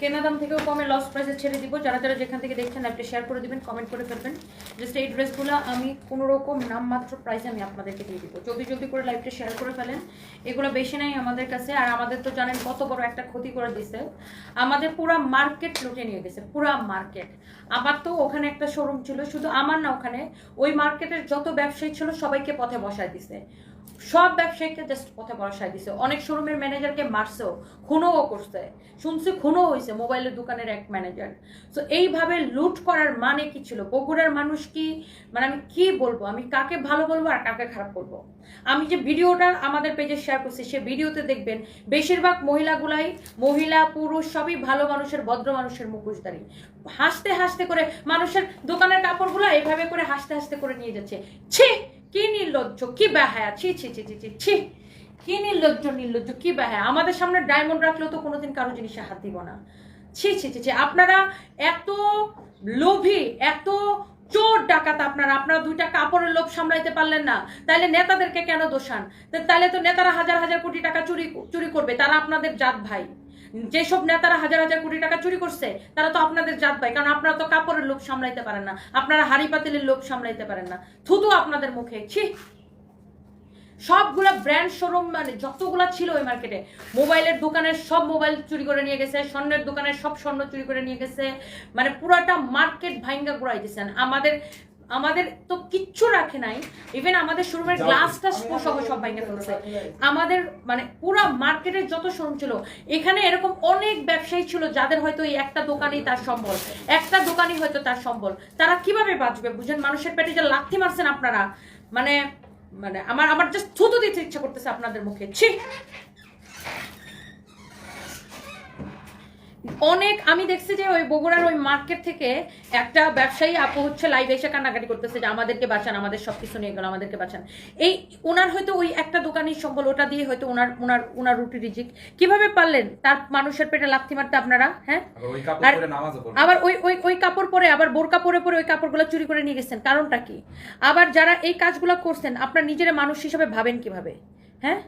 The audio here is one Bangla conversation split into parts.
কেনা দাম থেকেও কমে লস প্রাইসে ছেড়ে দিব। যারা যারা যেখান থেকে দেখছেন একটা শেয়ার করে দিবেন, কমেন্ট করে ফেলবেন। জাস্ট এই ড্রেসগুলো আমি কোনো রকম নামমাত্র প্রাইসে আমি আপনাদেরকে দিয়ে দিব। জলদি জলদি করে লাইভটা শেয়ার করে ফেলেন। এগুলো বেশি নাই আমাদের কাছে। আর আমাদের তো জানেন কত বড় একটা ক্ষতি করে দিছে, আমাদের পুরা মার্কেট লুটে নিয়ে গেছে, পুরা মার্কেট। আমার তো ওখানে একটা শোরুম ছিল, শুধু আমার না, ওখানে ওই মার্কেটের যত ব্যবসায়ী ছিল সবাইকে পথে বসায় দিছে, সব ব্যবসায়ীকে জাস্ট পথে বসায় দিছে। অনেক শোরুমের ম্যানেজারকে মারছেও, খুনও করছে, শুনছি খুনও হয়েছে মোবাইলের দোকানের এক ম্যানেজার। তো এইভাবে লুট করার মানে কি ছিল? বগুড়ার মানুষ কি, মানে আমি কি বলবো, আমি কাকে ভালো বলবো আর কাকে খারাপ বলবো? আমি যে ভিডিওটা আমাদের পেজে শেয়ার করছি, সে ভিডিওতে দেখবেন বেশিরভাগ মহিলাগুলাই, মহিলা পুরুষ সবই ভালো মানুষের, ভদ্র মানুষের মুখোশধারী। হাসতে হাসতে করে মানুষের দোকানের কাপড়গুলো এভাবে করে হাসতে হাসতে করে নিয়ে যাচ্ছে। ছি, কি নির্লজ্জ, কি বেহায়া, ছি ছি ছি ছি ছি ছি, কি নির্লজ্জ, নির্লজ্জ, কি বেহায়া। আমাদের সামনে ডায়মন্ড রাখলেও তো কোনোদিন কারো জিনিসে হাত দিব না। ছি ছি ছি ছি, আপনারা এত লোভী, এত চোর ডাকাত, আপনারা দুইটা কাপড়ের লোভ সামলাইতে পারলেন না, তাইলে নেতাদেরকে কেন দোষান? তাইলে তো নেতারা হাজার হাজার কোটি টাকা চুরি করবে, তারা আপনাদের জাত ভাই। যেসব নেতারা হাজার হাজার কোটি টাকা চুরি করছে তারা তো আপনাদের জাত ভাই, কারণ আপনারা তো কাপড়ের লোভ সামলাইতে পারেন না, আপনারা হাড়ি পাতিলের লোভ সামলাইতে পারেন না। থুতু আপনাদের মুখে, ছি। সবগুলা ব্র্যান্ড শোরুম, মানে যতগুলা ছিল ওই মার্কেটে, মোবাইলের দোকানের সব মোবাইল চুরি করে নিয়ে গেছে, স্বর্ণের দোকানের সব স্বর্ণ চুরি করে নিয়ে গেছে, মানে পুরাটা মার্কেট ভাঙ্গা ঘুরাই দিয়েছেন। আমাদের তো কিচ্ছু রাখে নাই, ইভেন আমাদের শোরুমের গ্লাসটা সহ সব ভাঙ্গা ফেলছে। আমাদের মানে পুরা মার্কেটের যত শোরুম ছিল, এখানে এরকম অনেক ব্যবসায়ী ছিল যাদের হয়তো এই একটা দোকানেই তার সম্বল, একটা দোকানই হয়তো তার সম্বল। তারা কিভাবে বাঁচবে বুঝেন? মানুষের পেটে যে লাথি মারছেন আপনারা, মানে মানে আমার জাস্ট থুতু দিতে ইচ্ছা করতেছে আপনাদের মুখে, ছি। অনেক আমি দেখছি যে ওই বগুড়ার ওই মার্কেট থেকে একটা ব্যবসায়ী আপু হচ্ছে লাইভ এসে কান্নাকাটি করতেছে যে আমাদেরকে বাঁচান, আমাদের সবকিছু নিয়ে গেল, আমাদেরকে বাঁচান। এই ওনার হয়তো ওই একটা দোকানের সম্বল, ওটা দিয়ে হয়তো ওনার রুটি রিজিক। কিভাবে পারলেন তার মানুষের পেটে লাথি মারতে আপনারা? হ্যাঁ, আবার ওই কাপড় পরে, আবার বোরকা পরে পরে ওই কাপড়গুলো চুরি করে নিয়ে গেছেন, কারণটা কি? আবার যারা এই কাজগুলো করছেন, আপনার নিজেরা মানুষ হিসেবে ভাবেন কিভাবে? হ্যাঁ,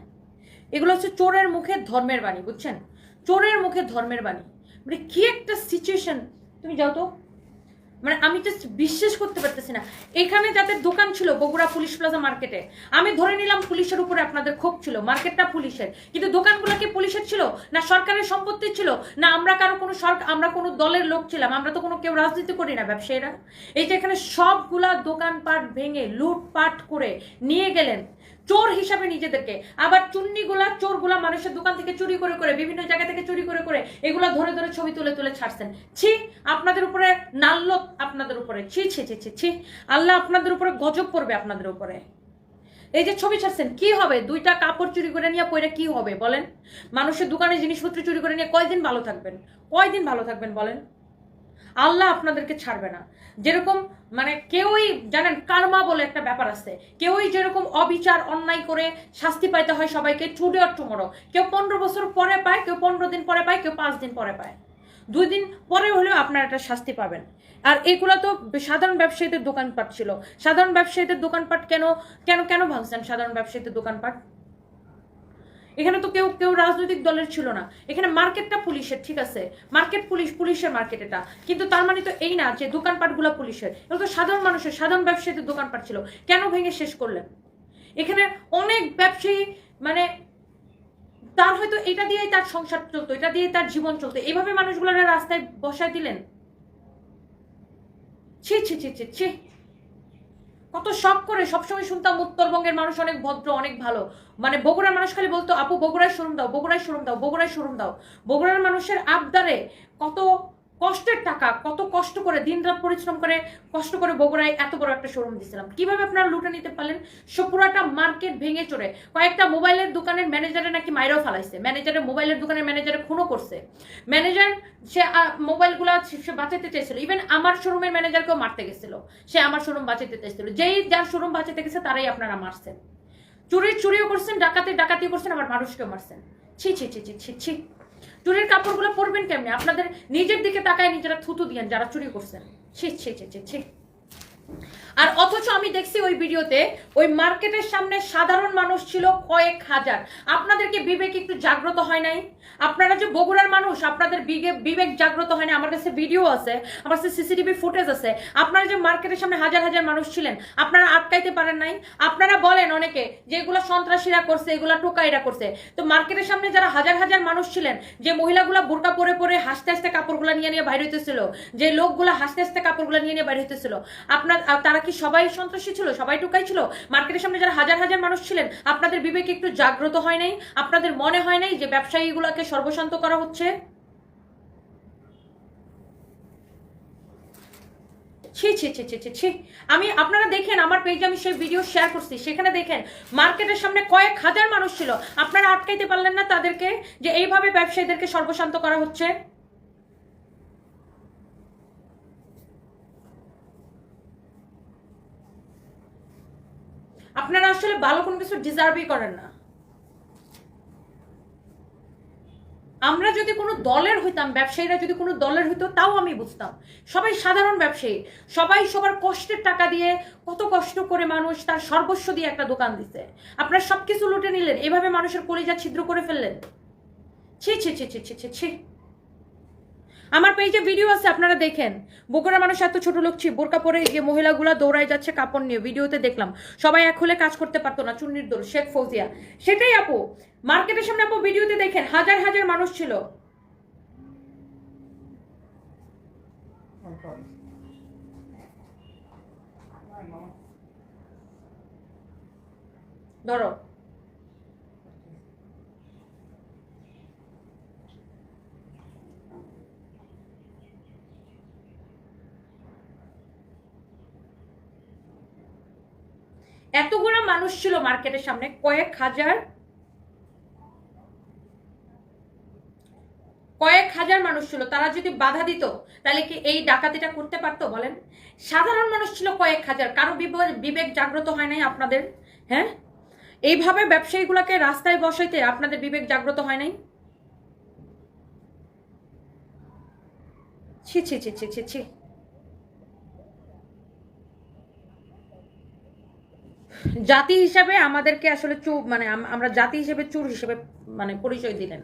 এগুলো হচ্ছে চোরের মুখে ধর্মের বাণী, বুঝছেন? চোরের মুখে ধর্মের বাণী, মানে কি একটা সিচুয়েশন। তুমি যাও তো, মানে আমি জাস্ট বিশ্বাস করতে পারতেছি না। এখানে যাদের দোকান ছিল বগুড়া পুলিশ প্লাজা মার্কেটে, আমি ধরে নিলাম পুলিশের উপরে আপনাদের ক্ষোভ ছিল, মার্কেটটা পুলিশের, কিন্তু দোকানগুলো কি পুলিশের ছিল না সরকারের সম্পত্তি ছিল? না আমরা আমরা কোনো দলের লোক ছিলাম? আমরা তো কোনো কেউ রাজনীতি করি না, ব্যবসায়ীরা। এই যে এখানে সবগুলা দোকানপাট ভেঙে লুটপাট করে নিয়ে গেলেন চোর হিসাবে নিজেদেরকে। আবার চুন্নিগুলা, চোরগুলা মানুষের দোকান থেকে চুরি করে করে, বিভিন্ন জায়গা থেকে চুরি করে করে এগুলা ধরে ধরে ছবি তুলে তুলে ছাড়ছেন। ছি, আপনাদের উপরে নাল্লত, আপনাদের উপরে, ছি ছি ছি ছি ছি, আল্লাহ আপনাদের উপরে গজব করবে আপনাদের উপরে। এই যে ছবি ছাড়ছেন, কি হবে? দুইটা কাপড় চুরি করে নিয়ে পয়রা কি হবে বলেন? মানুষের দোকানে জিনিসপত্র চুরি করে নিয়ে কয়দিন ভালো থাকবেন? কয়দিন ভালো থাকবেন বলেন? আল্লাহ আপনাদেরকে ছাড়বে না। যেরকম মানে কেউই জানেন কার্মা বলে একটা ব্যাপার আছে, কেউই যেরকম অবিচার অন্যায় করে শাস্তি পাইতে হয় সবাইকে, টুডে অর টুমরো। কেউ 15 বছর পরে পায়, কেউ 15 দিন পরে পায়, কেউ 5 দিন পরে পায়, 2 দিন পরে হলেও আপনারা একটা শাস্তি পাবেন। আর এগুলো তো সাধারণ ব্যবসায়ীদের দোকানপাট ছিল। সাধারণ ব্যবসায়ীদের দোকানপাট কেন কেন কেন ভাঙছেন সাধারণ ব্যবসায়ীদের দোকানপাট? এখানে তো কেউ রাজনৈতিক দলের ছিল না, এখানে মার্কেটটা পুলিশের, ঠিক আছে, মার্কেট পুলিশের মার্কেট এটা, কিন্তু তার মানে তো এই না যে দোকানপাটগুলো পুলিশের। এগুলো তো সাধারণ মানুষের, সাধারণ ব্যবসায়ীদের দোকানপাট ছিল, কেন ভেঙে শেষ করলেন? এখানে অনেক ব্যবসায়ী, মানে তার হয়তো এটা দিয়েই তার সংসার চলতো, এটা দিয়েই তার জীবন চলতো, এইভাবে মানুষগুলোর রাস্তায় বসায় দিলেন। ছি ছি ছি ছি ছি, কত শখ করে সবসময় শুনতাম উত্তরবঙ্গের মানুষ অনেক ভদ্র, অনেক ভালো। মানে বগুড়ার মানুষ খালি বলতো আপু বগুড়ায় শোরুম দাও, বগুড়ায় শোরুম দাও, বগুড়ায় শোরুম দাও। বগুড়ার মানুষের আবদারে কত কষ্টের টাকা, কত কষ্ট করে দিন রাত পরিশ্রম করে কষ্ট করে বগুড়ায় এত বড় একটা শোরুম দিয়েছিলাম। কিভাবে আপনারা লুটে নিতে পারলেন? পুরাটা মার্কেট ভেঙে চড়ে কয়েকটা মোবাইলের দোকানের ম্যানেজারে নাকি মাইরাও ফালাইছে, ম্যানেজারের মোবাইলের দোকানের ম্যানেজারে খুনও করছে। ম্যানেজার সে মোবাইলগুলো সে বাঁচাতে চেয়েছিল, ইভেন আমার শোরুমের ম্যানেজারকেও মারতে গেছিল, সে আমার শোরুম বাঁচাতে চেয়েছিল। যার শোরুম বাঁচাতে গেছে তারাই আপনারা মারছেন। চুরিও করছেন, ডাকাতিও করছেন, আবার মানুষকেও মারছেন। ছি ছি ছি ছি ছি ছি, চুরির কাপড়গুলো পরবেন কেমনি? আপনাদের নিজের দিকে তাকায় নিজেরা থুতু দিয়েন যারা চুরি করছেন। ছি ছি ছি ছি ছি। আর অথচ আমি দেখছি ওই ভিডিওতে ওই মার্কেটের সামনে সাধারণ মানুষ ছিল কয়েক হাজার। আপনাদেরকে বিবেক একটু জাগ্রত হয় নাই? আপনারা যে বগুড়ার মানুষ, আপনাদের বিবেক জাগ্রত হয় না? আমার কাছে ভিডিও আছে, আমার কাছে সিসিটিভি ফুটেজ আছে। আপনারা যে মার্কেটের সামনে হাজার হাজার মানুষ ছিলেন, আপনারা আটকাইতে পারেন নাই? আপনারা বলেন অনেকে যে এগুলো সন্ত্রাসীরা করছে, এগুলা টোকাইরা করছে। তো মার্কেটের সামনে যারা হাজার হাজার মানুষ ছিলেন, যে মহিলাগুলা বোরকা পরে পরে হাসতে হাসতে কাপড়গুলা নিয়ে নিয়ে বাইর হইতেছিল, যে লোকগুলা হাসতে হাসতে কাপড়গুলা নিয়ে নিয়ে বাইর হইতেছিল, আপনার তারা কি সবাই সন্ত্রাসী ছিল? সবাই টোকাই ছিল? মার্কেটের সামনে যারা হাজার হাজার মানুষ ছিলেন, আপনাদের বিবেক একটু জাগ্রত হয় নাই? আপনাদের মনে হয় নাই যে ব্যবসায়ীগুলোকে সর্বশান্ত করা হচ্ছে? ছি ছি ছি ছি ছি ছি। আমি, আপনারা দেখেন আমার পেজে আমি সেই ভিডিও শেয়ার করছি, সেখানে দেখেন মার্কেটের সামনে কয়েক হাজার মানুষ ছিল। আপনারা আটকাইতে পারলেন না তাদেরকে, যে এইভাবে ব্যবসায়ীদেরকে সর্বশান্ত করা হচ্ছে? আপনারা আসলে ভালো কোনো কিছু ডিজার্ভই করেন না। আমরা যদি কোনো দলের হইতাম, ব্যবসায়ীরা যদি কোনো দলের হইতো, তাও আমি বুঝতাম। সবাই সাধারণ ব্যবসায়ী, সবাই সবার কষ্টের টাকা দিয়ে, কত কষ্ট করে মানুষ তার সর্বস্ব দিয়ে একটা দোকান দিছে, আপনারা সবকিছু লুটে নিলেন, এভাবে মানুষের কলিজা ছিদ্র করে ফেললেন। ছি ছি ছি ছি ছি ছি ছি। আমার পেজে ভিডিও আছে, আপনারা দেখেন। বগুড়ার মানুষ এত ছোট লোক ছিল, বোরকা পরে যে মহিলাগুলা দৌড়ায় যাচ্ছে কাপড় নিয়ে, ভিডিওতে দেখলাম। সবাই এক হলে কাজ করতে পারতো না, চুন্নির দৌড়, শেখ ফৌজিয়া। সেটাই আপু, মার্কেটের সামনে আপু ভিডিওতে দেখেন হাজার হাজার মানুষ ছিল। ধরো, এতগুলো মানুষ ছিল মার্কেটের সামনে, কয়েক হাজার মানুষ ছিল। তারা যদি বাধা দিত, তাহলে কি এই ডাকাতিটা করতে পারতো বলেন? সাধারণ মানুষ ছিল কয়েক হাজার। কারো বিবেক জাগ্রত হয় নাই আপনাদের? হ্যাঁ, এইভাবে ব্যবসায়ীগুলোকে রাস্তায় বসাইতে আপনাদের বিবেক জাগ্রত হয় নাই? ছি ছি ছি ছি ছি ছি। জাতি হিসাবে আমাদেরকে আসলে মানে আমরা জাতি হিসেবে চোর হিসেবে মানে পরিচয় দিলেন।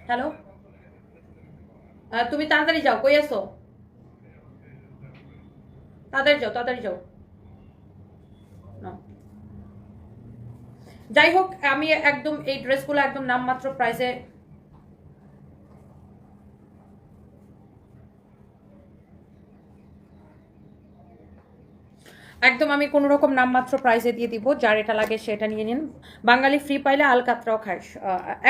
হ্যালো, তুমি তাড়াতাড়ি যাও, কই আছো? তাড়াতাড়ি যাও, তাড়াতাড়ি যাও। যাই হোক, আমি একদম এই ড্রেসগুলো একদম নামমাত্র প্রাইসে, একদম আমি কোনো রকম নামমাত্র প্রাইসে দিয়ে দিব। যার এটা লাগে সেটা নিয়ে নিন। বাঙালি ফ্রি পাইলে আলকাতরাও খায়।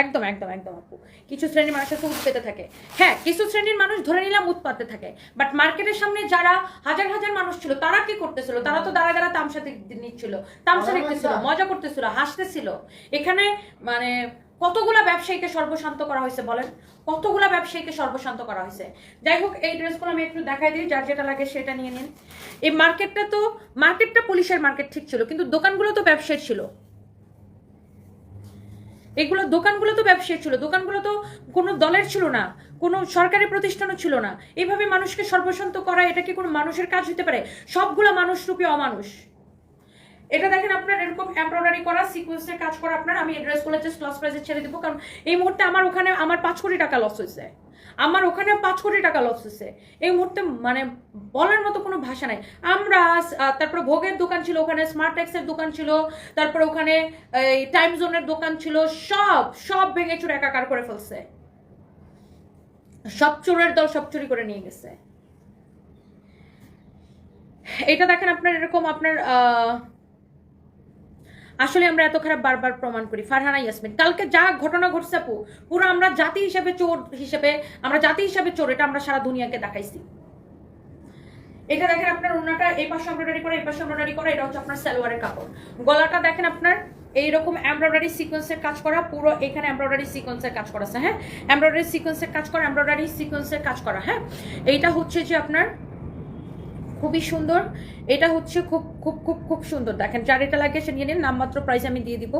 একদম একদম একদম আপু। কিছু শ্রেণীর মানুষ আছে উৎপেতে থাকে। হ্যাঁ, কিছু শ্রেণীর মানুষ ধরে নিলাম উৎপাতে থাকে, বাট মার্কেটের সামনে যারা হাজার হাজার মানুষ ছিল, তারা কি করতেছিল? তারা তো দাঁড়া দাঁড়া তামসা নিচ্ছিল, তামসা দেখতেছিল, মজা করতেছিল, হাসতেছিল। এখানে মানে কতগুলা ব্যবসায়ীকে সর্বশান্ত করা হয়েছে বলেন? কতগুলা ব্যবসায়ীকে সর্বশান্ত করা হয়েছে। যাই হোক, এই ড্রেসগুলো আমি একটু দেখাই দিই, যার যেটা লাগে সেটা নিয়ে নিন। এই মার্কেটটা পুলিশের মার্কেট ঠিক ছিল, কিন্তু দোকানগুলো তো ব্যবসায়ী ছিল। এগুলো দোকানগুলো তো ব্যবসায়ী ছিল, দোকানগুলো তো কোনো দলের ছিল না, কোনো সরকারি প্রতিষ্ঠানও ছিল না। এইভাবে মানুষকে সর্বশান্ত করা, এটা কি কোনো মানুষের কাজ হতে পারে? সবগুলো মানুষরূপী অমানুষ। এটা দেখেন আপনার এরকম এমব্রয়ডারি করা সিকোয়েন্সের কাজ করা আপনার। আমি এই ড্রেসগুলো জাস্ট লস প্রাইসে ছেড়ে দিব, কারণ এই মুহূর্তে আমার ওখানে 5 কোটি টাকা লস হয়েছে। আমার ওখানে 5 কোটি টাকা লস হয়েছে এই মুহূর্তে, মানে বলার মতো কোনো ভাষা নাই। আমরা তারপরে ভোগের দোকান ছিল ওখানে, স্মার্ট টেক্সের দোকান ছিল, তারপরে ওখানে টাইম জোনের দোকান ছিল, সব ভেঙে চুরে একাকার করে ফেলছে। সব চোরের দল সব চুরি করে নিয়ে গেছে। এটা দেখেন আপনার এরকম আপনার আসলে আমরা এত খারাপ বারবার প্রমাণ করি। ফারহানা ইয়াসমিন, কালকে যা ঘটনা ঘটছে আপু, পুরো আমরা জাতি হিসেবে চোর, এটা আমরা সারা দুনিয়াকে দেখাইছি। এটা দেখেন আপনার ওন্নাটা এই পাশে এমব্রয়ডারি করা, এই পাশে এমব্রয়ডারি করা, এটা হচ্ছে আপনার সালোয়ারের কাপড়। গলাটা দেখেন আপনার এইরকম এমব্রয়ডারি সিকোয়েন্সের কাজ করা, পুরো এখানে এমব্রয়ডারি সিকোয়েন্সের কাজ করা আছে। হ্যাঁ, এমব্রয়ডারি সিকোয়েন্সের কাজ করা। হ্যাঁ, এইটা হচ্ছে যে আপনার খুবই সুন্দর। এটা হচ্ছে খুব খুব খুব খুব সুন্দর। দেখেন, যার এটা লাগে সে নিয়ে নিন, নামমাত্র প্রাইস আমি দিয়ে দিব।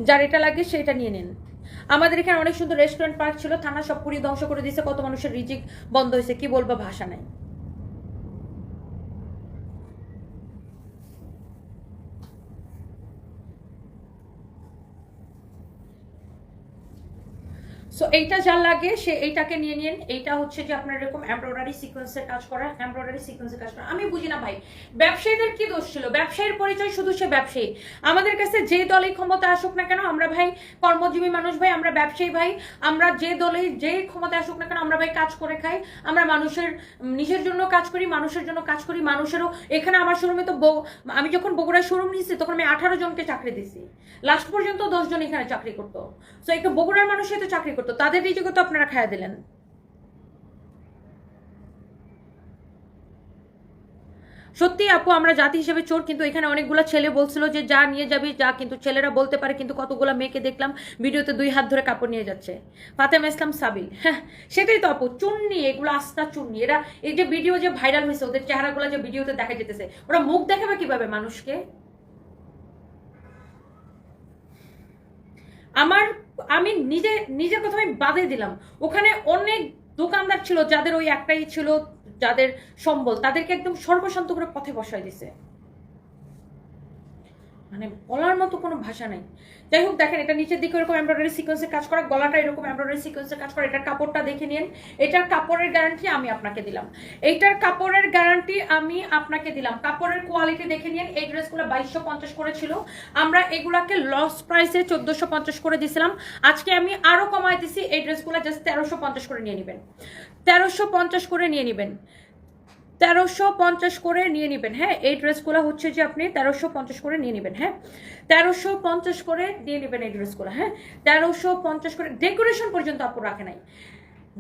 যার এটা লাগে সেটা নিয়ে নিন। আমাদের এখানে অনেক সুন্দর রেস্টুরেন্ট পার্ক ছিল, থানা সব পুরি ধ্বংস করে দিয়েছে, কত মানুষের রিজিক বন্ধ হয়েছে, কি বলবো, ভাষা নাই। সো এইটা যা লাগে সে এইটাকে নিয়ে নিন। এইটা হচ্ছে যে আপনার এরকম এমব্রয়ডারি সিকোয়েন্সের কাজ করা, এমব্রয়ডারি সিকোয়েন্সের কাজ করা। আমি বুঝি না ভাই, ব্যবসায়ীদের কি দোষ ছিল? ব্যবসায়ীর পরিচয় শুধু সে ব্যবসায়ী। আমাদের কাছে যে দলই ক্ষমতা আসুক না কেন, আমরা ভাই কর্মজীবী মানুষ ভাই, আমরা ব্যবসায়ী ভাই, আমরা যে দলে যে ক্ষমতা আসুক না কেন আমরা ভাই কাজ করে খাই। আমরা মানুষের নিজের জন্য কাজ করি, মানুষের জন্য কাজ করি, মানুষেরও। এখানে আমার শোরুমে তো আমি যখন বগুড়ায় শোরুম নিয়েছি তখন আমি 18 জনকে চাকরি দিছি, লাস্ট পর্যন্ত 10 জন এখানে চাকরি করতো। তো একটা বগুড়ার মানুষই তো চাকরি করতো, তাদের রিজিকও তো আপনারা খাইয়া দিলেন। সত্যি আপু আমরা জাতি হিসেবে চোর, কিন্তু এখানে অনেকগুলো ছেলে বলছিল যে যা নিয়ে যাবি যা, কিন্তু ছেলেরা বলতে পারে, কিন্তু কতগুলো মেয়েকে দেখলাম ভিডিওতে 2 হাত ধরে কাপড় নিয়ে যাচ্ছে। ফাতেমা ইসলাম সাবিল, হ্যাঁ সেটাই তো আপু, চুন্নি, এগুলো আস্তা চুন্নি। এরা এই যে ভিডিও যে ভাইরাল হয়েছে, ওদের চেহারাগুলো যে ভিডিওতে দেখা যেতেছে, ওরা মুখ দেখাবে কিভাবে মানুষকে? আমি নিজের কথা আমি বাদে দিলাম, ওখানে অনেক দোকানদার ছিল যাদের ওই একটাই ছিল, যাদের সম্বল, তাদেরকে একদম সর্বশান্ত করে পথে বসায় দিছে। মানে বলার মতো কোনো ভাষা নাই। যাই হোক দেখেন, এটা নিচের দিকে এরকম এমব্রয়ডারি সিকোয়েন্সের কাজ করা, গলাটা এরকম এমব্রয়ডারি সিকোয়েন্সের কাজ করা। এটার কাপড়টা দেখে নিন, এটার কাপড়ের গ্যারান্টি আমি আপনাকে দিলাম, এইটার কাপড়ের গ্যারান্টি আমি আপনাকে দিলাম। কাপড়ের কোয়ালিটি দেখে নিন। এই ড্রেসগুলো 2250 করে ছিল, আমরা এগুলাকে লস প্রাইসে 1450 করে দিছিলাম। আজকে আমি আরো কমাই দিছি, এই ড্রেসগুলো জাস্ট 1350 করে নিয়ে নেবেন, 1350 করে নিয়ে নেবেন, 1350 করে নিয়ে নেবেন। হ্যাঁ এই ড্রেসগুলো হচ্ছে যে আপনি 1350 করে নিয়ে নেবেন। হ্যাঁ 1350 করে নিয়ে নেবেন এই ড্রেসগুলো। হ্যাঁ 1350 করে। ডেকোরেশন পর্যন্ত আপু রাখে নাই,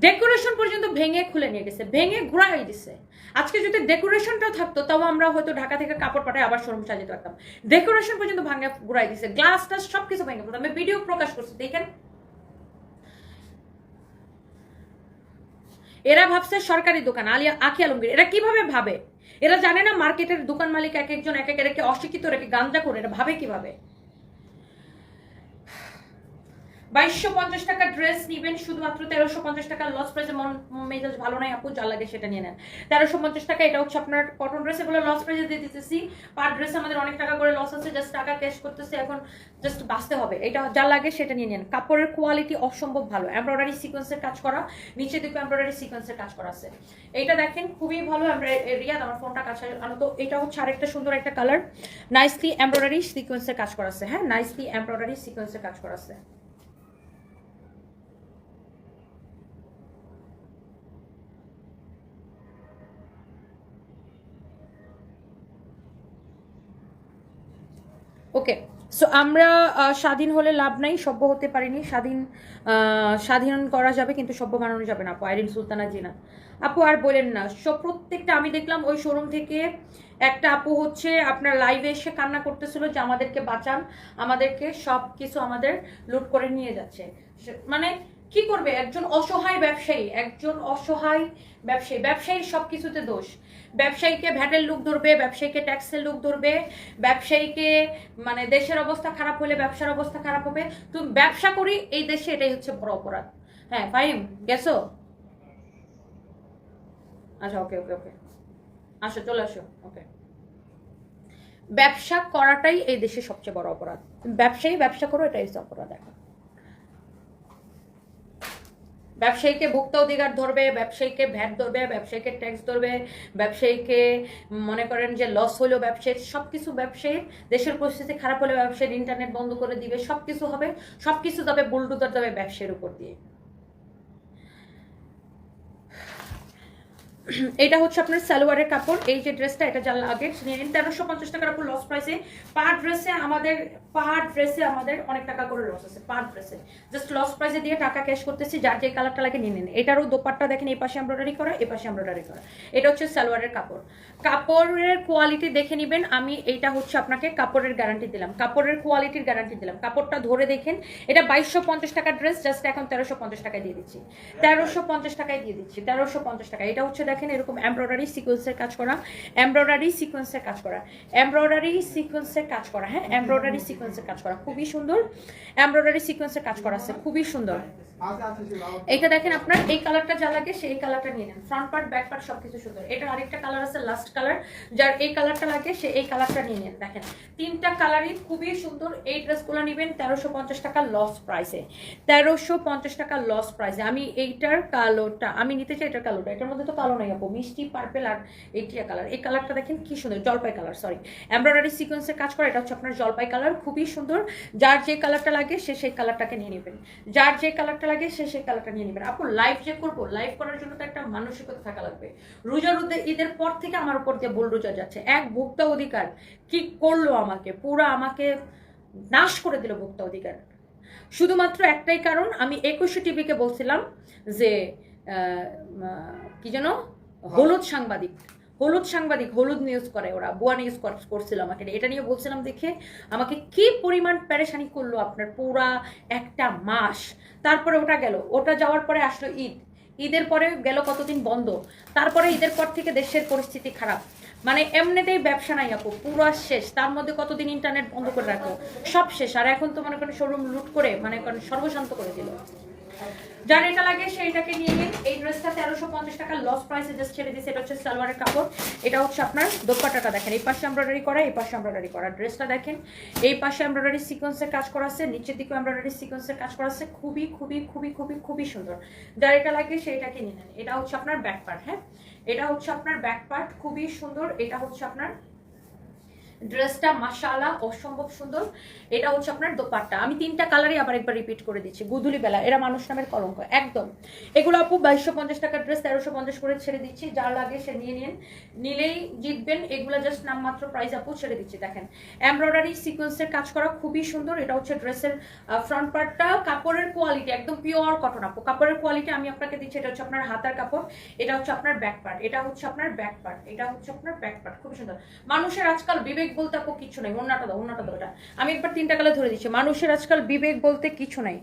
ডেকোরেশন পর্যন্ত ভেঙে খুলে নিয়ে গেছে, ভেঙে ঘুরাই দিছে। আজকে যদি ডেকোরেশনটাও থাকতো তাও আমরা হয়তো ঢাকা থেকে কাপড় পাঠায় আবার শোরুম সাজিয়ে রাখতাম। ডেকোরেশন পর্যন্ত ভাঙে ঘুরাই দিছে, গ্লাস টাস সবকিছু ভেঙে ফেলতাম। আমি ভিডিও প্রকাশ করছি, দেখেন। এরা ভাবছে সরকারি দোকান আখি আলমগীর, এরা কিভাবে ভাবে? এরা জানে না মার্কেটের দোকান মালিক এক একজন এক এক, এরাকে অশিক্ষিত, এরাকে গাঞ্জা করে, এরা ভাবে কিভাবে? 2250 টাকা ড্রেস নিবেন শুধুমাত্র 1350 টাকা লস প্রাইসে। মন মেজাজ ভালো নাই আপু, যা লাগে সেটা নিয়ে নেন। 1350 টাকা। এটা হচ্ছে আপনার কটন ড্রেস, এগুলো লস প্রাইসে দিয়ে দিতেছি। পার ড্রেস আমাদের অনেক টাকা করে লস আছে, জাস্ট টাকা ক্যাশ করতেছে, এখন জাস্ট বাঁচতে হবে। এটা যা লাগে সেটা নিয়ে নেন। কাপড়ের কোয়ালিটি অসম্ভব ভালো, এমব্রয়ডারি সিকোয়েন্সের কাজ করা, নিচে দিকে এমব্রয়ডারি সিকোয়েন্সের কাজ করা আছে। এইটা দেখেন খুবই ভালো। রিয়াদ আমার ফোনটা কাছে আনো তো। এটা হচ্ছে আরেকটা সুন্দর একটা কালার, নাইসলি এমব্রয়ডারি সিকোয়েন্সের কাজ করা আছে। হ্যাঁ নাইসলি এমব্রয়ডারি সিকোয়েন্সের কাজ করা আছে। ওকে, সো আমরা স্বাধীন হলে লাভ নাই, সভ্য হতে পারিনি। স্বাধীন করা যাবে কিন্তু সভ্য বানানো যাবে না আপু। আইরিন সুলতানা জিনা আপু আর বলেন না, সব প্রত্যেকটা আমি দেখলাম ওই শোরুম থেকে একটা আপু হচ্ছে আপনার লাইভে এসে কান্না করতেছিল যে আমাদেরকে বাঁচান, আমাদেরকে সব কিছু আমাদের লুট করে নিয়ে যাচ্ছে। মানে কি করবে একজন অসহায় ব্যবসায়ী, একজন অসহায় ব্যবসায়ী, ব্যবসায়ীর সব কিছুতে দোষ। ব্যবসায়ীকে ভ্যাটের লোক ধরবে, ব্যবসায়ীকে ট্যাক্সের লোক ধরবে, ব্যবসায়ীকে মানে দেশের অবস্থা খারাপ হলে ব্যবসার অবস্থা খারাপ হবে। তুমি ব্যবসা করি এই দেশে, এটাই হচ্ছে বড় অপরাধ। হ্যাঁ ফাহিম গেছো? আচ্ছা ওকে ওকে ওকে, আসো চলে আসো। ওকে, ব্যবসা করাটাই এই দেশে সবচেয়ে বড় অপরাধ। ব্যবসায়ী ব্যবসা করো, এটাই হচ্ছে অপরাধ। এখন ব্যবসায়ীকে ভোক্তা অধিকার ধরবে, ব্যবসায়ীকে ভ্যাট ধরবে, ব্যবসায়ীকে ট্যাক্স ধরবে, ব্যবসায়ীকে মনে করেন যে লস হলেও ব্যবসায়ীর সবকিছু, ব্যবসায়ীর দেশের পরিস্থিতি খারাপ হলে ব্যবসায়ীর ইন্টারনেট বন্ধ করে দিবে, সবকিছু হবে, সবকিছু যাবে বুলডোজার যাবে ব্যবসায়ীর উপর দিয়ে। এটা হচ্ছে আপনার সালোয়ারের কাপড়। এই যে ড্রেসটা, এটা যা লাগে নিয়ে নিন। 1350 টাকার উপর লস প্রাইসে। পার ড্রেসে আমাদের অনেক টাকা করে লস আছে। পার ড্রেসে জাস্ট লস প্রাইসে দিয়ে টাকা ক্যাশ করতেছি। যার যে কালারটা লাগে নিয়ে নিন। এটারও দোপাট্টা দেখেন, এই পাশে এমব্রয়ডারি করা, এই পাশে এমব্রয়ডারি করা। এটা হচ্ছে সালোয়ারের কাপড়। কাপড়ের কোয়ালিটি দেখে নেবেন। আমি এইটা হচ্ছে আপনাকে কাপড়ের গ্যারান্টি দিলাম, কাপড়ের কোয়ালিটির গ্যারান্টি দিলাম। কাপড়টা ধরে দেখেন। এটা 2250 টাকার ড্রেস, জাস্ট এখন 1350 টাকায় দিয়ে দিচ্ছি। 1350 টাকায় দিয়ে দিচ্ছি, 1350 টাকা। এটা হচ্ছে দেখেন এরকম এমব্রয়ডারি সিকোয়েন্সের কাজ করা, এমব্রয়ডারি সিকোয়েন্সের কাজ করা, এমব্রয়ডারি সিকোয়েন্সের কাজ করা। হ্যাঁ এমব্রয়ডারি সিকোয়েন্সের কাজ করা, খুবই সুন্দর। এমব্রয়ডারি সিকোয়েন্সের কাজ করা আছে, খুবই সুন্দর। এটা দেখেন আপনার এই কালারটা যা লাগে সেই কালারটা নিয়ে নেন। ফ্রন্ট পার্ট ব্যাক পার্ট সবকিছু সুন্দর। এটা আরেকটা কালার আছে লাস্ট কালার, যার এই কালারটা লাগে সে এই কালারটা নিয়ে নেন। দেখেন তিনটা কালারই খুবই সুন্দর। এই ড্রেসগুলো নেবেন 1350 টাকা লস প্রাইসে, 1350 টাকা লস প্রাইসে। আমি এইটার কালোটা আমি নিতে চাই, এটার কালোটা, এটার মধ্যে তো কালো নাই আপু, মিষ্টি পার্পেল আর এইটিয়া কালার। এই কালারটা দেখেন কি সুন্দর, জলপাই কালার, সরি এমব্রয়ডারি সিকোয়েন্সের কাজ করা। এটা হচ্ছে আপনার জলপাই কালার, খুবই সুন্দর। যার যে কালারটা লাগে সে সেই কালারটাকে নিয়ে নেবেন, যার যে কালারটা লাগে সে সেই কালারটা নিয়ে নেবেন। আপু লাইভ যে করবো, লাইভ করার জন্য তো একটা মানসিকতা থাকা লাগবে। রোজার ঈদের পর থেকে আমার উপর দিয়ে বুল রোজা যাচ্ছে। এক ভোক্তা অধিকার কি করলো আমাকে, পুরা আমাকে নাশ করে দিল ভোক্তা অধিকার। শুধুমাত্র একটাই কারণ, আমি 21 টিভিকে বলছিলাম যে কি যেন হলুদ সাংবাদিক, হলুদ সাংবাদিক, হলুদ নিউজ করে ওরা, বুয়া নিউজ করছিল আমাকে, এটা নিয়ে বলছিলাম। দেখে আমাকে কি পরিমাণ প্যারেশানি করলো আপনার পুরা একটা মাস। তারপরে ওটা গেল, ওটা যাওয়ার পরে আসলো ঈদ, ঈদের পরে গেল কতদিন বন্ধ, তারপরে ঈদের পর থেকে দেশের পরিস্থিতি খারাপ, মানে এমনিতেই ব্যবসা নাই আপু, পুরো শেষ। তার মধ্যে কতদিন ইন্টারনেট বন্ধ করে রাখলো, সব শেষ। আর এখন তো মনে করেন শোরুম লুট করে মানে করেন সর্বশান্ত করে দিল। যার এটা লাগে সেইটাকে নিয়ে নিন। এই ড্রেসটা 1350 টাকা লস প্রাইসে জাস্ট ছেড়ে দিয়েছে। এটা হচ্ছে সালোয়ারের কাপড়, এটা হচ্ছে আপনার দোপাট্টাটা দেখেন, এই পাশে এমব্রয়ডারি করা, এই পাশে এমব্রয়ডারি করা। ড্রেসটা দেখেন, এই পাশে এমব্রয়ডারি সিকোয়েন্সের কাজ করা আছে, নিচের দিকে এমব্রয়ডারি সিকোয়েন্সের কাজ করা আছে, খুবই খুবই খুবই খুবই খুবই সুন্দর। যার এটা লাগে সেইটাকে নিয়ে নেন। এটা হচ্ছে আপনার ব্যাক পার্ট, হ্যাঁ এটা হচ্ছে আপনার ব্যাক পার্ট, খুবই সুন্দর। এটা হচ্ছে আপনার ড্রেসটা মাশাআল্লাহ অসম্ভব সুন্দর। এটা হচ্ছে আপনার দোপাট্টা। আমি তিনটা কালারই আবার একবার রিপিট করে দিচ্ছি, গুধুলি বেলা, এরা মানুষ নামের কলঙ্ক একদম। এগুলো আপু 2250 টাকার ড্রেস 1350 করে ছেড়ে দিচ্ছি। যা লাগে সে নিয়ে নিন, নিলেই জিতবেন। এগুলো জাস্ট নামমাত্র প্রাইস আপু ছেড়ে দিচ্ছি। দেখেন এমব্রয়ডারি সিকোয়েন্সের কাজ করা, খুবই সুন্দর। এটা হচ্ছে ড্রেসের ফ্রন্ট পার্টটা, কাপড়ের কোয়ালিটি একদম পিওর কটন আপু, কাপড়ের কোয়ালিটি আমি আপনাকে দিচ্ছি। এটা হচ্ছে আপনার হাতার কাপড়, এটা হচ্ছে আপনার ব্যাক পার্ট, এটা হচ্ছে আপনার ব্যাক পার্ট, এটা হচ্ছে আপনার ব্যাক পার্ট, খুবই সুন্দর। মানুষের আজকাল বিবেক বলতে আপু কিছু নাই। ওন্নাটা দাও, ওন্নাটা দাও। এটা আমি একবার তিনটা কালার ধরে দিচ্ছি। মানুষের আজকাল বিবেক বলতে কিছু নাই।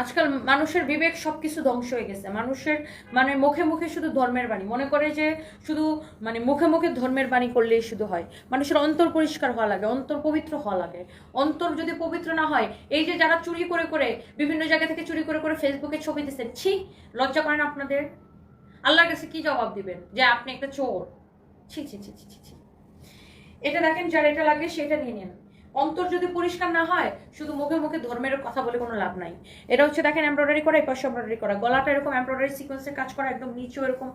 আজকাল মানুষের বিবেক সবকিছু ধ্বংস হয়ে গেছে। মানুষের মানে মুখে মুখে শুধু ধর্মের বাণী, মনে করে যে শুধু মানে মুখে মুখে ধর্মের বাণী করলেই শুধু হয়। মানুষের অন্তর পরিষ্কার হওয়া লাগে, অন্তর পবিত্র হওয়া লাগে। অন্তর যদি পবিত্র না হয়, এই যে যারা চুরি করে করে বিভিন্ন জায়গা থেকে চুরি করে করে ফেসবুকে ছবি দিচ্ছেন, ছি লজ্জা করেন আপনাদের? আল্লাহর কাছে কি জবাব দিবেন যে আপনি একটা চোর? ছি ছি ছি ছি ছি। এটা দেখেন, যার এটা লাগে সেটা নিয়ে নেন। অন্তর যদি পরিষ্কার না হয়, শুধু মুখে মুখে ধর্মের কথা বলে কোনো লাভ নাই। এটা হচ্ছে দেখেন এমব্রয়ডারি করা, এই পাশে এমব্রয়ডারি করা, গলাটা এরকম এমব্রয়ডারি সিকোয়েন্সের কাজ করা, একদম নিচেও এরকম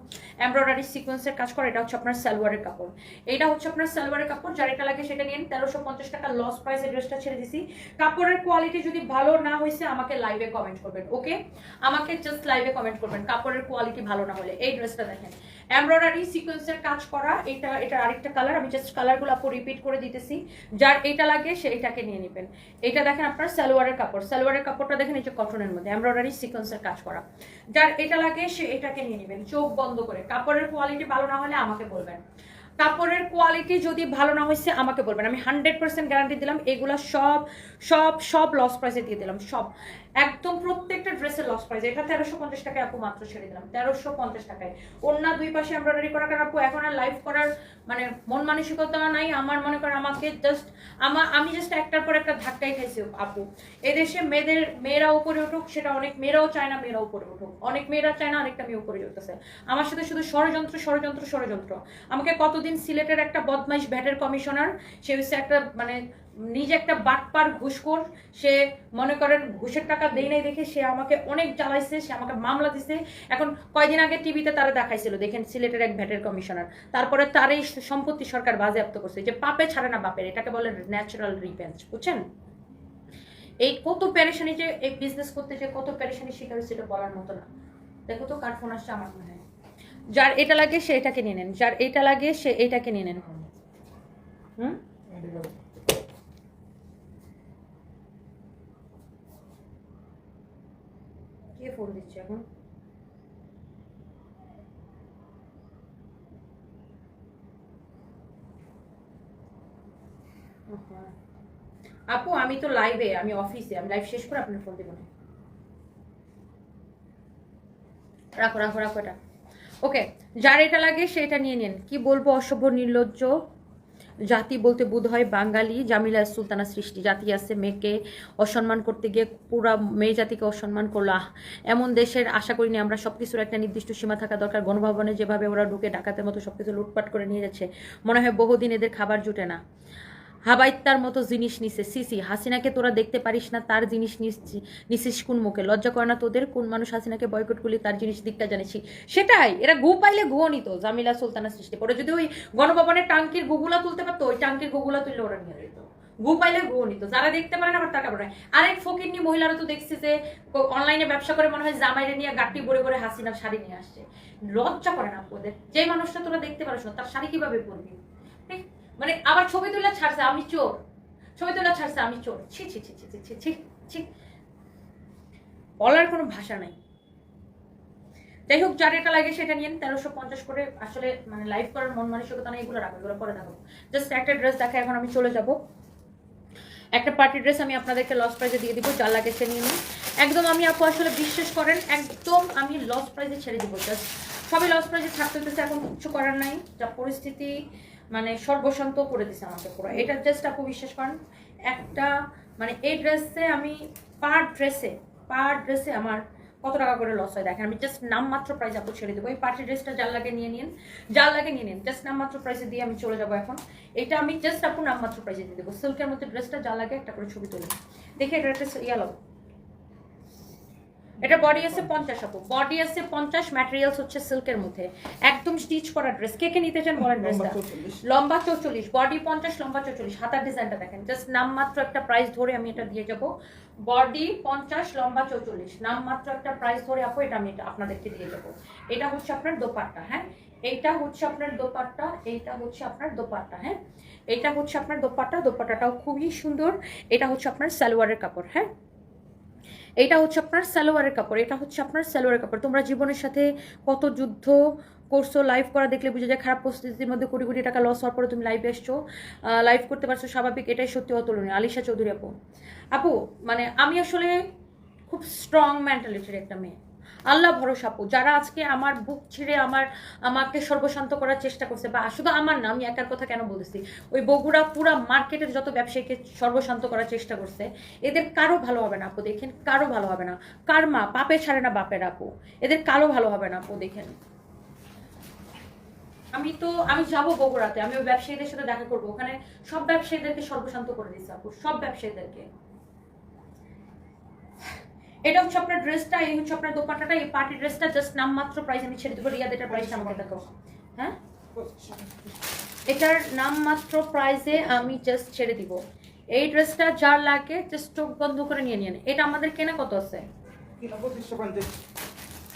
এমব্রয়ডারি সিকোয়েন্সের কাজ করা। এটা হচ্ছে আপনার সালোয়ারের কাপড়, এটা হচ্ছে আপনার সালোয়ারের কাপড়। যার এটা লাগে সেটা নিন। 1350 টাকা লস প্রাইসে ড্রেসটা ছেড়ে দিছি। কাপড়ের কোয়ালিটি যদি ভালো না হয়েছে আমাকে লাইভে কমেন্ট করবেন, ওকে? আমাকে জাস্ট লাইভে কমেন্ট করবেন কাপড়ের কোয়ালিটি ভালো না হলে। এই ড্রেসটা দেখেন এমব্রয়ডারি সিকোয়েন্সের কাজ করা, এটা আরেকটা কালার, আমি জাস্ট কালারগুলো আপু রিপিট করে দিতেছি। যার এটা লাগে সে এটাকে নিয়ে নেবেন। এটা দেখেন আপনার সালোয়ারের কাপড়, সালোয়ারের কাপড়টা দেখেন এই যে কটনের মধ্যে এমব্রয়ডারি সিকোয়েন্সের কাজ করা। যার এটা লাগে সে এটাকে নিয়ে নেবেন চোখ বন্ধ করে। কাপড়ের কোয়ালিটি ভালো না হলে আমাকে বলবেন, কাপড়ের কোয়ালিটি যদি ভালো না হয়েছে আমাকে বলবেন। আমি 100% গ্যারান্টি দিলাম। এগুলা সব সব সব লস প্রাইসে দিয়ে দিলাম, সব একদম প্রত্যেকটা ড্রেসের লস প্রাইস। এটা 1350 টাকায় আপু মাত্র ছেড়ে দিলাম, 1350 টাকায়। ওন্না দুই পাশে এমব্রয়ডারি করা। কারণ আপু এখন আর লাইভ করার মানে মন মানসিকতা নাই আমার। মনে করেন আমাকে জাস্ট আমি জাস্ট একটার পর একটা ধাক্কাই খাইছি আপু। এদেশে মেয়েরা উপরে উঠুক, সেটা অনেক মেয়েরাও চায় না মেয়েরা উপরে উঠুক, অনেক মেয়েরা চায় না আরেকটা মেয়ে উপরে উঠতেছে। আমার সাথে শুধু ষড়যন্ত্র ষড়যন্ত্র ষড়যন্ত্র। আমাকে কতদিন সিলেটের একটা বদমাইশ ভ্যাটের কমিশনার, সে হচ্ছে একটা মানে নিজে একটা বাটপার ঘুষখোর, সে মনে করেন ঘুষের টাকা দেই নাই দেখে সে আমাকে অনেক জ্বালাইছে, সে আমাকে মামলা দিছে। এখন কয়দিন আগে টিভিতে তারা দেখাইছিল, দেখেন সিলেটের এক ভ্যাটের কমিশনার। তারপরে তার এই সম্পত্তি সরকার বাজেয়াপ্ত করছে। যে পাপে ছাড়ে না বাপের, এটাকে বলে ন্যাচারাল রিভেঞ্জ, বুঝছেন? এই কত প্যারেশানি, যে এই বিজনেস করতে যে কত প্যারেশানি শিকার হয়েছে এটা বলার মতো না। দেখো তো কার ফোন আসছে, আমার মনে হয়। যার এটা লাগে সে এটাকে নিয়ে নেন, যার এটা লাগে সে এটাকে নিয়ে নেন। কে ফোন দিচ্ছে এখন? আপু আমি তো লাইভে, আমি অফিসে, আমি লাইভ শেষ করে আপনার ফোন দেবো না। রাখো রাখো রাখো এটা। ওকে, যার এটা লাগে সেটা নিয়ে নেন। কি বলবো, অসভ্য নির্লজ্জ জাতি বলতে বোধ হয় বাঙালি, জামিলা সুলতানা সৃষ্টি। জাতি আছে, মেয়েকে অসম্মান করতে গিয়ে পুরা মেয়ে জাতিকে অসম্মান করলো। এমন দেশের আশা করিনি আমরা। সব কিছুর একটা নির্দিষ্ট সীমা থাকা দরকার। গণভবনে যেভাবে ওরা ঢুকে ডাকাতের মতো সব কিছু লুটপাট করে নিয়ে যাচ্ছে, মনে হয় বহুদিন এদের খাবার জুটে না। হাবাইত্তার মতো জিনিস নিছে। সিসি হাসিনাকে তোরা দেখতে পারিস না, তার জিনিস নিছিস কোন মুখে? লজ্জা করে না তোদের? কোন মানুষ হাসিনাকে বয়কট করলি তার জিনিস দিকটা জানিছি? সেটাই, এরা গু পাইলে গুও নিত। জামিলা সুলতানা সৃষ্টি পরে যদি ওই গণভবনের টাঙ্কির গুগুলা তুলতে পারতো, ওই টাঙ্কির গুগুলা তুললে ওরা নিয়ে যেত। গু পাইলে গুও নিত। যারা দেখতে পারে না আবার টাকা পাঠায়। আরেক ফকিরনি মহিলারা তো দেখছি যে অনলাইনে ব্যবসা করে মনে হয় জামাইরে নিয়ে গাড়ি ভরে ভরে হাসিনার শাড়ি নিয়ে আসছে। লজ্জা করে না ওদের? যে মানুষটা তোরা দেখতে পারিস না তার শাড়ি কিভাবে পরবি? মানে আবার ছবি তুলে ছাড়ছে আমি চোর, ছবি তুলে ছাড়ছে আমি চোর। ছি ছি ছি ছি ছি ছি ছি, বলার কোনো ভাষা নাই। যাই হোক, যার এটা লাগে সেটা নিয়ে 1350 করে। আসলে মানে লাইভ করার মন মানসিকতা নেই, এগুলো রাখো, এগুলো পরে দেখো। জাস্ট একটা ড্রেস দেখা, এখন আমি চলে যাব। একটা পার্টি ড্রেস আমি আপনাদেরকে লস প্রাইজে দিয়ে দিব, যার লাগে সে নিয়ে নিন। একদম আমি আপু আসলে বিশ্বাস করেন, একদম আমি লস প্রাইজে ছেড়ে দিব। জাস্ট সবই লস প্রাইজে থাকতে হতেছে, এখন কিছু করার নাই। যা পরিস্থিতি মানে সর্বশান্ত করে দিছে আমাকে পুরো। এটা জাস্ট আপু বিশ্বাস করেন, একটা মানে এই ড্রেসে আমি পার ড্রেসে আমার কত টাকা করে লস হয় দেখেন। আমি জাস্ট নামমাত্র প্রাইস আপু ছেড়ে দেবো। এই পার্টি ড্রেসটা যার লাগে নিয়ে নিন, যার লাগে নিয়ে নিন। জাস্ট নামমাত্র প্রাইসে দিয়ে আমি চলে যাবো এখন। এটা আমি জাস্ট আপু নামমাত্র প্রাইসে দিয়ে দেবো। সিল্কের মধ্যে ড্রেসটা যার লাগে একটা করে ছবি তুলি। দেখে এটা একটা ইয়ালো, এটা বডি আছে 50 আপু, বডি আছে 50, ম্যাটেরিয়ালস হচ্ছে সিল্কের মধ্যে, একদম স্টিচ করা ড্রেস। কে কে নিতে চান বলেন? ড্রেসটা লম্বা 44, বডি 50, লম্বা 44। হাতার ডিজাইনটা দেখেন। জাস্ট নামমাত্র একটা প্রাইস ধরে আমি এটা দিয়ে যাব। বডি 50, লম্বা 44, নামমাত্র একটা প্রাইস ধরে আপু এটা আমি আপনাদেরকে দিয়ে দেবো। এটা হচ্ছে আপনার দোপাট্টা, হ্যাঁ এইটা হচ্ছে আপনার দোপাট্টা, এইটা হচ্ছে আপনার দোপাট্টা, হ্যাঁ এটা হচ্ছে আপনার দোপাট্টা। দোপাট্টাটাও খুবই সুন্দর। এটা হচ্ছে আপনার সালোয়ারের কাপড়, হ্যাঁ এটা হচ্ছে আপনার সালোয়ারের কাপড়, এটা হচ্ছে আপনার সালোয়ারের কাপড়। তোমরা জীবনের সাথে কত যুদ্ধ করছো, লাইভ করা দেখলে বুঝে যায়। খারাপ পরিস্থিতির মধ্যে কোটি কোটি টাকা লস হওয়ার পরে তুমি লাইভে এসছো, লাইভ করতে পারছো, স্বাভাবিক। এটাই সত্যি অতুলনীয়। আলিশা চৌধুরী আপু, আপু মানে আমি আসলে খুব স্ট্রং মেন্টালিটির একটা মেয়ে। আল্লাহ ভরসা আপু, যারা আজকে আমার বুক ছিঁড়ে আমাকে সর্বশান্ত করার চেষ্টা করছে, বা শুধু আমার না, আমি একার কথা কেন বলতেছি, ওই বগুড়া পুরা মার্কেটের যত ব্যবসায়ীকে সর্বশান্ত করার চেষ্টা করছে, এদের কারো ভালো হবে না আপু দেখেন, কারো ভালো হবে না। কার মা পাপে ছাড়ে না বাপের আপু, এদের কারো ভালো হবে না আপু দেখেন। আমি যাবো বগুড়াতে, আমি ওই ব্যবসায়ীদের সাথে দেখা করবো, ওখানে সব ব্যবসায়ীদেরকে সর্বশান্ত করে দিচ্ছে আপু, সব ব্যবসায়ীদেরকে। এটা হচ্ছে আপনার ড্রেসটা, এই হচ্ছে আপনার দোপাট্টাটা। এই পার্টি ড্রেসটা জাস্ট নামমাত্র প্রাইস আমি ছেড়ে দেবো। রিয়াদ এটার প্রাইসটা আমাকে দেখো, হ্যাঁ এটার নামমাত্র প্রাইসে আমি জাস্ট ছেড়ে দিব। এই ড্রেসটা যার লাগে জাস্ট চোখ বন্ধ করে নিয়ে নিন। এটা আমাদের কেনা কত আছে?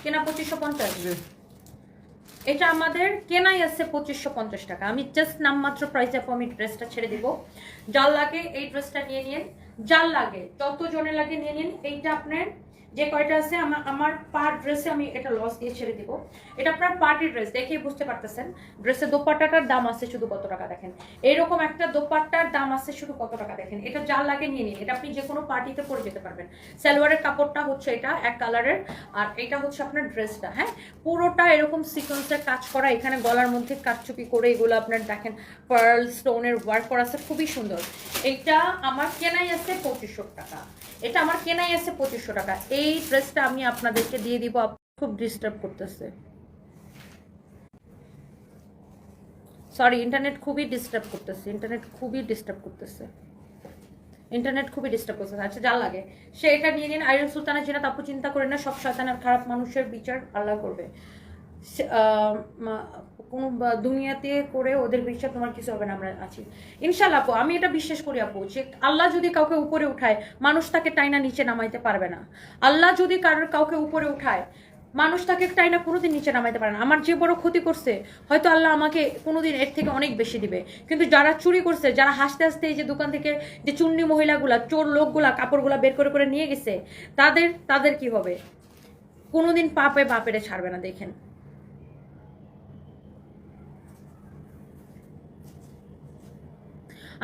কেনা 2550। এটা আমাদের কেনাই আছে 2550 টাকা। আমি জাস্ট নামমাত্র প্রাইসে আমি ড্রেসটা ছেড়ে দিব। যার লাগে এই ড্রেসটা নিয়ে নিন, যার লাগে যত জনের লাগে নিয়ে নিন। এইটা আপনার যে কয়টা আছে আমার পার ড্রেসে আমি এটা লস দিয়ে ছেড়ে দিব। এটা আপনার পার্টি ড্রেস, দেখেই বুঝতে পারতেছেন। ড্রেসের দোপাট্টাটার দাম আছে শুধু কত টাকা দেখেন। এরকম একটা দোপাট্টার দাম আছে শুধু কত টাকা দেখেন। এটা যার লাগে নিয়ে নিন, এটা আপনি যে কোনো পার্টিতে পরে যেতে পারবেন। সালোয়ারের কাপড়টা হচ্ছে এটা এক কালারের, আর এটা হচ্ছে আপনার ড্রেসটা, হ্যাঁ পুরোটা এরকম সিকোয়েন্সের কাজ করা। এখানে গলার মধ্যে কাটচুপি করে এগুলো আপনার দেখেন পার্ল স্টোনের ওয়ার্ক করা আছে, খুবই সুন্দর। এইটা আমার কেনাই আছে 2500 টাকা। এটা আমার কেনাই আছে 2500 টাকা। এই ড্রেসটা আমি আপনাদেরকে দিয়ে দিব। খুব ডিস্টার্ব করতেছে, সরি ইন্টারনেট খুবই ডিস্টার্ব করতেছে, ইন্টারনেট খুবই ডিস্টার্ব করতেছে। আচ্ছা যা লাগে সে এটা নিয়ে নিন। আইরিন সুলতানা জিনাত আপু, চিন্তা করেন না, সব শয়তানের খারাপ মানুষের বিচার আল্লাহ করবে। কোনো দুনিয়াতে করে ওদের বিশ্বাস তোমার কিছু হবে না, আমরা আছি ইনশাল্লাহ আপু। আমি এটা বিশ্বাস করি আপু, যে আল্লাহ যদি কাউকে উপরে উঠায় মানুষ তাকে টাইনা নিচে নামাইতে পারবে না। আল্লাহ যদি কাউকে উপরে উঠায় মানুষ তাকে টাইনা কোনোদিন নিচে নামাইতে পারে না। আমার যে বড় ক্ষতি করছে হয়তো আল্লাহ আমাকে কোনোদিন এর থেকে অনেক বেশি দিবে, কিন্তু যারা চুরি করছে, যারা হাসতে হাসতে এই যে দোকান থেকে যে চুন্নি মহিলাগুলা, চোর লোকগুলা কাপড়গুলা বের করে করে নিয়ে গেছে, তাদের কি হবে? কোনোদিন বাপেরে ছাড়বে না দেখেন।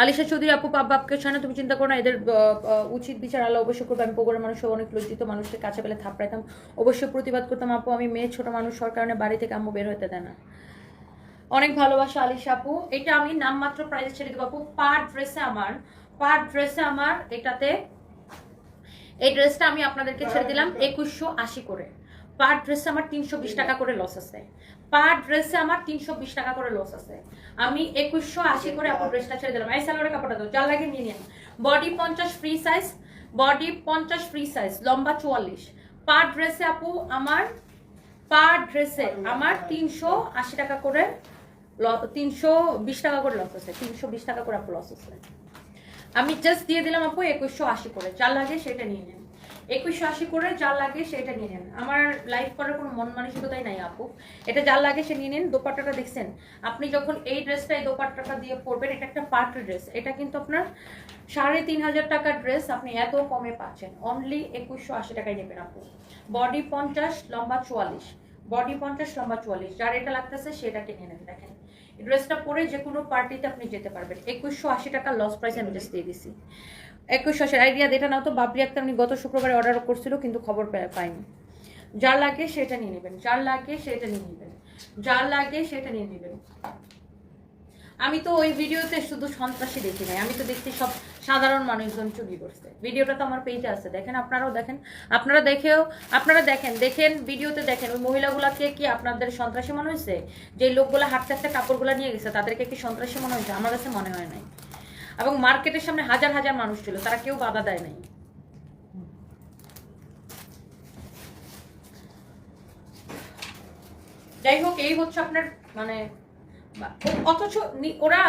আলিশা চৌধুরী আপু, বাপকে ছাড়া তুমি চিন্তা করো না, এদের উচিত বিচার আল্লাহ অবশ্যই করবে। আমি বগুড়ার মানুষ অনেক লজ্জিত, মানুষকে কাছে পেলে থাপড়াইতাম, অবশ্যই প্রতিবাদ করতাম আপু। আমি মেয়ে, ছোট মানুষ, সরকার বাড়ি থেকে আম্মু বের হতে দেয় না। অনেক ভালোবাসা আলিশা আপু। এটা আমি নামমাত্র প্রাইস ছেড়ে দেবো আপু। পার ড্রেসে আমার এটাতে, এই ড্রেসটা আমি আপনাদেরকে ছেড়ে দিলাম 2180 করে। পার ড্রেসে আমার 320 টাকা করে লস আছে। পার ড্রেসে আমার 320 টাকা করে লস আছে। আমি 2180 করে আপনার ড্রেসটা ছেড়ে দিলাম। এই সালোয়ারের কাপড়টা দাও, যা লাগে নিয়ে নিন। Body 50 free size, body 50 free size, লম্বা 44। পার ড্রেসে আপু আমার, পার ড্রেসে আমার 380 টাকা করে, 320 টাকা করে লস আছে। 320 টাকা করে আপু লস আছে। আমি জাস্ট দিয়ে দিলাম আপু 2180 করে। যা লাগে সেটা নিয়ে নেন। 2180 করে যা লাগে সেটা নিয়ে নেন। আমার লাইভ করার কোনো মন মানসিকতাই নাই আপু। এটা যা লাগে সে নিয়ে নেন। দোপাট্টাটা দেখছেন, আপনি যখন এই ড্রেসটা এই দোপাট্টাটা দিয়ে পরবেন, এটা একটা পার্টি ড্রেস। এটা কিন্তু আপনার 3500 টাকার ড্রেস আপনি এত কমে পাচ্ছেন। অনলি 2180 টাকায় নেবেন আপু। বডি 50, লম্বা 44। বডি 50, লম্বা 44। যার এটা লাগতেছে সেটা কিনে নেন। দেখেন ড্রেসটা পরে যে কোনো পার্টিতে আপনি যেতে পারবেন। 2180 টাকা লস প্রাইস আমি জাস্ট দিয়ে দিছি। 2180 আইডিয়া এটা নাও তো। বাবরি আক্তার উনি গত শুক্রবারে অর্ডার করছিল কিন্তু খবর পাইনি। যার লাগে সেটা নিয়ে নেবেন, যার লাগে সেটা নিয়ে নেবেন, যার লাগে সেটা নিয়ে নেবেন। আমি তো ওই ভিডিওতে শুধু সন্ত্রাসী দেখি নাই, আমি তো দেখছি সব সাধারণ মানুষজন চুরি করছে। ভিডিওটা তো আমার পেজে আছে, দেখেন, আপনারাও দেখেন। আপনারা দেখেন ভিডিওতে দেখেন ওই মহিলাগুলাকে কি আপনাদের সন্ত্রাসী মনে হয়েছে? যে লোকগুলা হাঁটতে হাঁটতে কাপড়গুলা নিয়ে গেছে তাদেরকে কি সন্ত্রাসী মনে হয়েছে? আমার কাছে মনে হয় নাই। এবং মার্কেটের সামনে হাজার হাজার মানুষ ছিল, তারা কেউ বাধা দেয় নাই। যাই হোক, এই হচ্ছে আপনার মানে, অথচ ওরা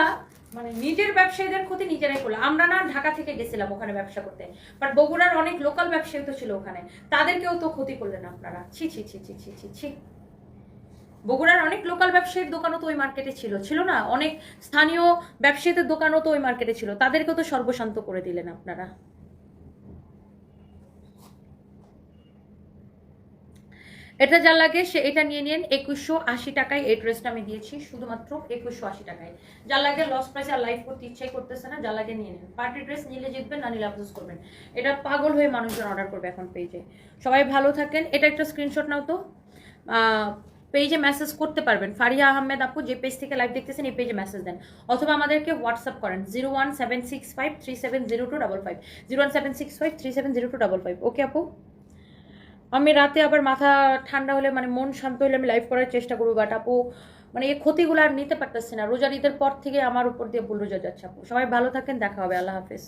মানে নিজের ব্যবসায়ীদের ক্ষতি নিজেরাই করলো। আমরা না ঢাকা থেকে গেছিলাম ওখানে ব্যবসা করতে, বাট বগুড়ার অনেক লোকাল ব্যবসায়ী তো ছিল ওখানে, তাদেরকেও তো ক্ষতি করলেন আপনারা। ছি ছি ছি ছি ছি ছি ছি। বগুড়ার অনেক লোকাল ব্যবসায়ীর দোকানও তো ওই মার্কেটে ছিল না? অনেক স্থানীয় ব্যবসায়ীদের দোকানও তো ওই মার্কেটে ছিল, তাদেরকেও তো সর্বশান্ত করে দিলেন আপনারা। এটা যা লাগে সে এটা নিয়ে নিন। 2180 টাকায় এই ড্রেসটা আমি দিয়েছি, শুধুমাত্র 2180 টাকায়। যা লাগে লস প্রাইসে আর লাইভ করতে ইচ্ছাই করতেছে না, যা লাগে নিয়ে নিন। পার্টি ড্রেস নিলে জিতবেন, না নিলে আফসোস করবেন। এটা পাগল হয়ে মানুষজন অর্ডার করবে এখন পেজে। সবাই ভালো থাকেন। এটা একটা স্ক্রিনশট নাও তো। পেজে মেসেজ করতে পারবেন। ফারিয়া আহমেদ আপু যে পেজ থেকে লাইভ দেখতেছেন এই পেজে মেসেজ দেন, অথবা আমাদেরকে হোয়াটসঅ্যাপ করেন 01765370255, 01765370255। ওকে আপু, আমি রাতে আবার মাথা ঠান্ডা হলে মানে মন শান্ত হলে আমি লাইভ করার চেষ্টা করবো, বাট আপু মানে এই ক্ষতিগুলো আর নিতে পারতেছি না। রোজার ঈদের পর থেকে আমার উপর দিয়ে ভুল রোজা যাচ্ছে আপু। সবাই ভালো থাকেন, দেখা হবে, আল্লাহ হাফেজ।